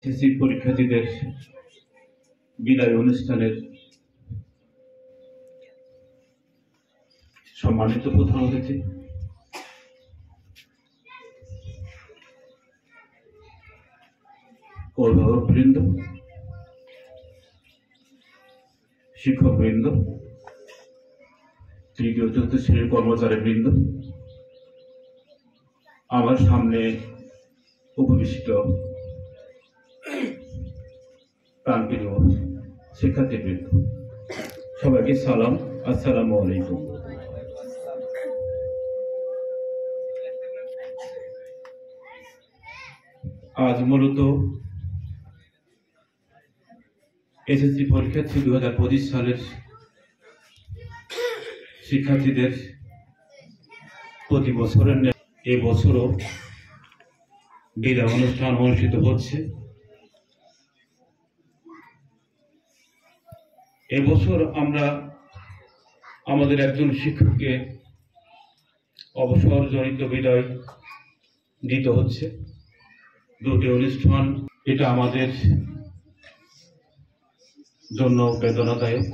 SSC পরীক্ষার্থীদের বিদায় অনুষ্ঠানের সম্মানিত প্রধান অতিথি, অভিভাবকবৃন্দ, শিক্ষকবৃন্দ, তৃতীয় চতুর্থ শ্রেণীর কর্মচারীবৃন্দ, আমার সামনে উপবিষ্ট প্রাণপ্রিয় শিক্ষার্থীবৃন্দ, সবাইকে সালাম, আসসালামু আলাইকুম। আজ মূলত এসএসসি পরীক্ষার্থী 2025 সালের শিক্ষার্থীদের প্রতি বছরের এবছরও বিদায় অনুষ্ঠান অনুষ্ঠিত হচ্ছে। এবছর আমরা আমাদের একজন শিক্ষককে অবসরজনিত বিদায় দিতে হচ্ছে। দুটি অনুষ্ঠান, এটা আমাদের জন্য বেদনাদায়ক।